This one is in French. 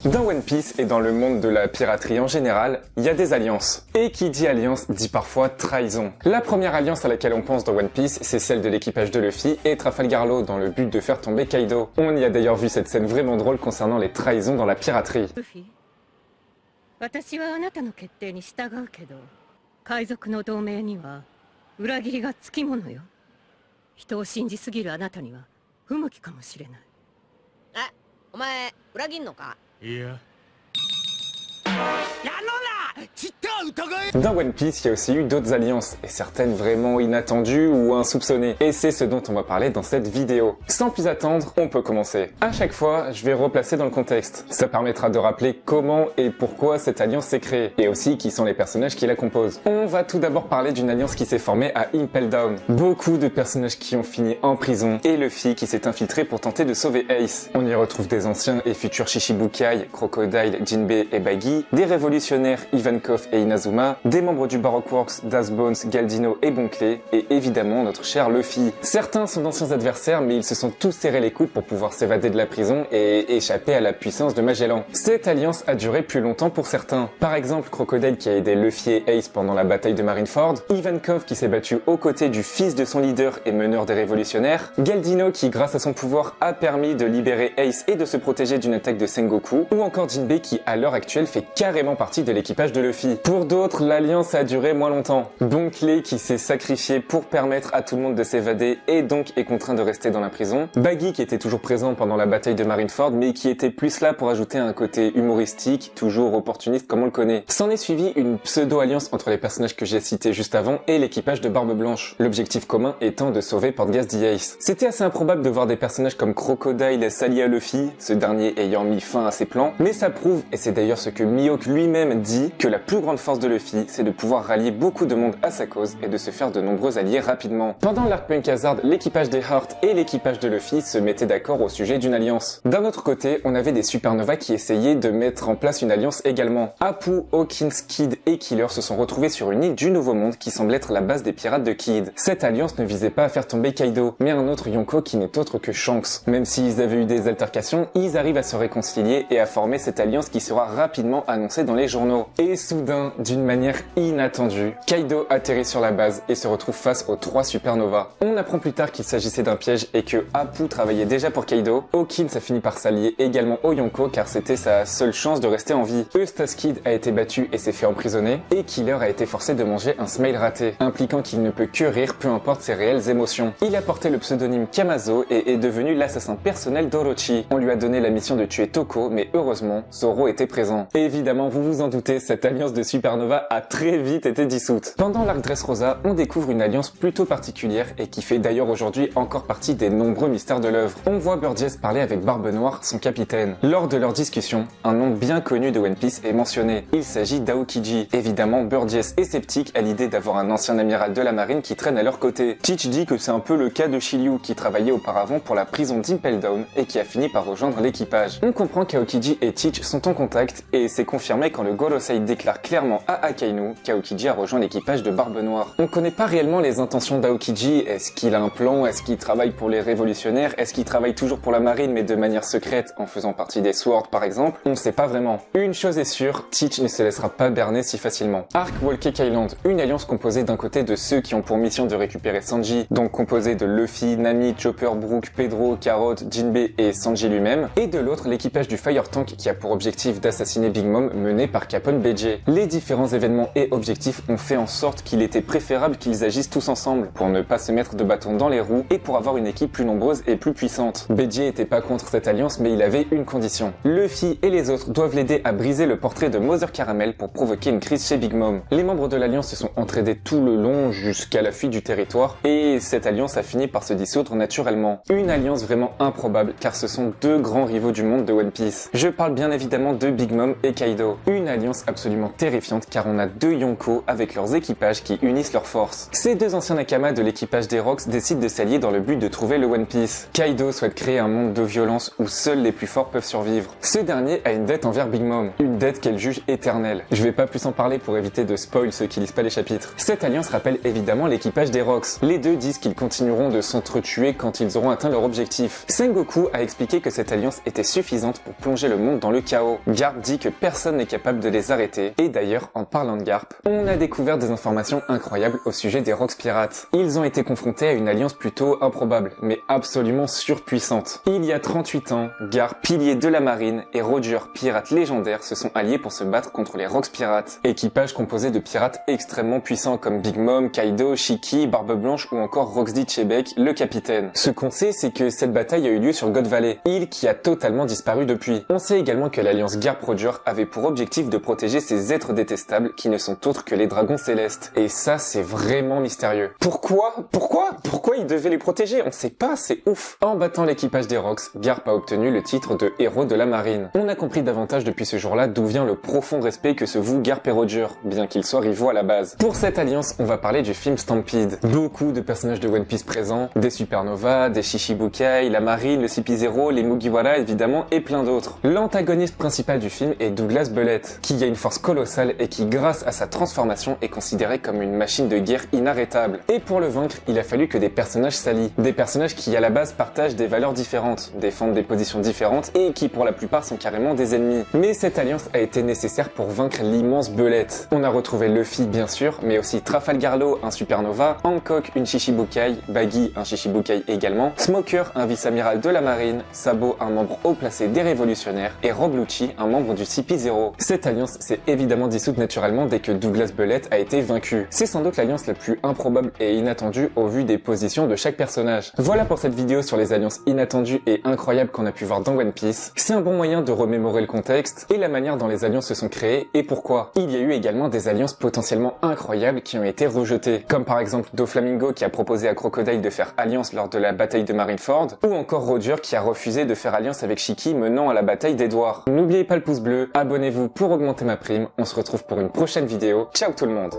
Dans One Piece et dans le monde de la piraterie en général, il y a des alliances. Et qui dit alliance dit parfois trahison. La première alliance à laquelle on pense dans One Piece, c'est celle de l'équipage de Luffy et Trafalgar Law dans le but de faire tomber Kaido. On y a d'ailleurs vu cette scène vraiment drôle concernant les trahisons dans la piraterie. Luffy, 私はあなたの決定に従うけど、海賊の同盟には裏切りがつきものよ。人を信じすぎるあなたには不向きかもしれない。え、お前裏切んのか？いや。 Dans One Piece, il y a aussi eu d'autres alliances, et certaines vraiment inattendues ou insoupçonnées. Et c'est ce dont on va parler dans cette vidéo. Sans plus attendre, on peut commencer. À chaque fois, je vais replacer dans le contexte. Ça permettra de rappeler comment et pourquoi cette alliance s'est créée, et aussi qui sont les personnages qui la composent. On va tout d'abord parler d'une alliance qui s'est formée à Impel Down. Beaucoup de personnages qui ont fini en prison, et Luffy qui s'est infiltré pour tenter de sauver Ace. On y retrouve des anciens et futurs Shichibukai, Crocodile, Jinbei et Baggy, des révolutionnaires Ivankov et Inazuma, des membres du Baroque Works, Das Bones, Galdino et Bon Clay, et évidemment notre cher Luffy. Certains sont d'anciens adversaires, mais ils se sont tous serrés les coudes pour pouvoir s'évader de la prison et échapper à la puissance de Magellan. Cette alliance a duré plus longtemps pour certains. Par exemple, Crocodile qui a aidé Luffy et Ace pendant la bataille de Marineford, Ivankov qui s'est battu aux côtés du fils de son leader et meneur des révolutionnaires, Galdino qui grâce à son pouvoir a permis de libérer Ace et de se protéger d'une attaque de Sengoku, ou encore Jinbei qui à l'heure actuelle fait carrément partie de l'équipage de Luffy. Pour d'autres, l'alliance a duré moins longtemps. Bon Clay qui s'est sacrifié pour permettre à tout le monde de s'évader et donc est contraint de rester dans la prison. Baggy qui était toujours présent pendant la bataille de Marineford mais qui était plus là pour ajouter un côté humoristique, toujours opportuniste comme on le connaît. S'en est suivi une pseudo-alliance entre les personnages que j'ai cités juste avant et l'équipage de Barbe Blanche. L'objectif commun étant de sauver Port Gas the Ace. C'était assez improbable de voir des personnages comme Crocodile s'allier à Luffy, ce dernier ayant mis fin à ses plans, mais ça prouve, et c'est d'ailleurs ce que Mihawk lui-même dit, que la plus grande force de Luffy, c'est de pouvoir rallier beaucoup de monde à sa cause et de se faire de nombreux alliés rapidement. Pendant l'arc Punk Hazard, l'équipage des Heart et l'équipage de Luffy se mettaient d'accord au sujet d'une alliance. D'un autre côté, on avait des Supernovas qui essayaient de mettre en place une alliance également. Apu, Hawkins, Kid et Killer se sont retrouvés sur une île du Nouveau Monde qui semble être la base des pirates de Kid. Cette alliance ne visait pas à faire tomber Kaido, mais un autre Yonko qui n'est autre que Shanks. Même s'ils avaient eu des altercations, ils arrivent à se réconcilier et à former cette alliance qui sera rapidement annoncée dans les journaux. Et soudain, d'une manière inattendue, Kaido atterrit sur la base et se retrouve face aux 3 supernovas. On apprend plus tard qu'il s'agissait d'un piège et que Apu travaillait déjà pour Kaido. Hawkins a fini par s'allier également au Yonko car c'était sa seule chance de rester en vie. Eustace Kid a été battu et s'est fait emprisonner, et Killer a été forcé de manger un smile raté, impliquant qu'il ne peut que rire peu importe ses réelles émotions. Il a porté le pseudonyme Kamazo et est devenu l'assassin personnel d'Orochi. On lui a donné la mission de tuer Toko, mais heureusement, Zoro était présent. Et évidemment, vous vous en doutez, cette alliance de supernova a très vite été dissoute. Pendant l'arc Dressrosa, on découvre une alliance plutôt particulière et qui fait d'ailleurs aujourd'hui encore partie des nombreux mystères de l'œuvre. On voit Burgess parler avec Barbe Noire, son capitaine. Lors de leur discussion, un nom bien connu de One Piece est mentionné. Il s'agit d'Aokiji. Évidemment, Burgess est sceptique à l'idée d'avoir un ancien amiral de la marine qui traîne à leur côté. Teach dit que c'est un peu le cas de Shiryu qui travaillait auparavant pour la prison d'Impel Down et qui a fini par rejoindre l'équipage. On comprend qu'Aokiji et Teach sont en contact et c'est confirmé quand le Gorosei déclare clairement à Akainu qu'Aokiji a rejoint l'équipage de Barbe Noire. On connaît pas réellement les intentions d'Aokiji. Est-ce qu'il a un plan? Est-ce qu'il travaille pour les révolutionnaires? Est-ce qu'il travaille toujours pour la marine mais de manière secrète en faisant partie des Sword par exemple? On sait pas vraiment. Une chose est sûre, Teach ne se laissera pas berner si facilement. Arc Whole Cake Island, une alliance composée d'un côté de ceux qui ont pour mission de récupérer Sanji, donc composée de Luffy, Nami, Chopper, Brook, Pedro, Carrot, Jinbei et Sanji lui-même, et de l'autre l'équipage du Fire Tank qui a pour objectif d'assassiner Big Mom mené par Capone BJ. Les différents événements et objectifs ont fait en sorte qu'il était préférable qu'ils agissent tous ensemble pour ne pas se mettre de bâton dans les roues et pour avoir une équipe plus nombreuse et plus puissante. BJ était pas contre cette alliance mais il avait une condition. Luffy et les autres doivent l'aider à briser le portrait de Mother Caramel pour provoquer une crise chez Big Mom. Les membres de l'alliance se sont entraînés tout le long jusqu'à la fuite du territoire et cette alliance a fini par se dissoudre naturellement. Une alliance vraiment improbable car ce sont 2 grands rivaux du monde de One Piece. Je parle bien évidemment de Big Mom et Kaido. Une alliance absolument absolument terrifiante car on a deux Yonko avec leurs équipages qui unissent leurs forces. Ces deux anciens Nakama de l'équipage des Rocks décident de s'allier dans le but de trouver le One Piece. Kaido souhaite créer un monde de violence où seuls les plus forts peuvent survivre. Ce dernier a une dette envers Big Mom, une dette qu'elle juge éternelle. Je vais pas plus en parler pour éviter de spoil ceux qui lisent pas les chapitres. Cette alliance rappelle évidemment l'équipage des Rocks. Les deux disent qu'ils continueront de s'entretuer quand ils auront atteint leur objectif. Sengoku a expliqué que cette alliance était suffisante pour plonger le monde dans le chaos. Garp dit que personne n'est capable de les arrêter. Et d'ailleurs, en parlant de Garp, on a découvert des informations incroyables au sujet des Rocks pirates. Ils ont été confrontés à une alliance plutôt improbable, mais absolument surpuissante. Il y a 38 ans, Garp, pilier de la marine, et Roger, pirate légendaire, se sont alliés pour se battre contre les Rocks pirates. Équipage composé de pirates extrêmement puissants comme Big Mom, Kaido, Shiki, Barbe Blanche ou encore Roxy Chebek, le capitaine. Ce qu'on sait, c'est que cette bataille a eu lieu sur God Valley, île qui a totalement disparu depuis. On sait également que l'alliance Garp-Roger avait pour objectif de protéger ces êtres détestables qui ne sont autres que les dragons célestes. Et ça, c'est vraiment mystérieux. Pourquoi ils devaient les protéger? On sait pas, c'est ouf. En battant l'équipage des Rocks, Garp a obtenu le titre de héros de la marine. On a compris davantage depuis ce jour-là d'où vient le profond respect que se vouent Garp et Roger, bien qu'ils soient rivaux à la base. Pour cette alliance, on va parler du film Stampede. Beaucoup de personnages de One Piece présents, des Supernovas, des Shishibukai, la marine, le CP0, les Mugiwara évidemment et plein d'autres. L'antagoniste principal du film est Douglas Bullet, qui a une force colossale et qui grâce à sa transformation est considéré comme une machine de guerre inarrêtable. Et pour le vaincre, il a fallu que des personnages s'allient. Des personnages qui à la base partagent des valeurs différentes, défendent des positions différentes et qui pour la plupart sont carrément des ennemis. Mais cette alliance a été nécessaire pour vaincre l'immense Bullet. On a retrouvé Luffy bien sûr, mais aussi Trafalgar Law, un Supernova, Hancock, une Shishibukai, Baggy, un Shishibukai également, Smoker, un vice-amiral de la marine, Sabo, un membre haut placé des révolutionnaires, et Rob Lucci, un membre du CP0. Cette alliance s'est évidemment dissoute naturellement dès que Douglas Bullet a été vaincu. C'est sans doute l'alliance la plus improbable et inattendue au vu des positions de chaque personnage. Voilà pour cette vidéo sur les alliances inattendues et incroyables qu'on a pu voir dans One Piece. C'est un bon moyen de remémorer le contexte et la manière dont les alliances se sont créées et pourquoi. Il y a eu également des alliances potentiellement incroyables qui ont été rejetées, comme par exemple Doflamingo qui a proposé à Crocodile de faire alliance lors de la bataille de Marineford, ou encore Roger qui a refusé de faire alliance avec Shiki menant à la bataille d'Edward. N'oubliez pas le pouce bleu, abonnez-vous pour augmenter ma prime, on se retrouve pour une prochaine vidéo. Ciao tout le monde!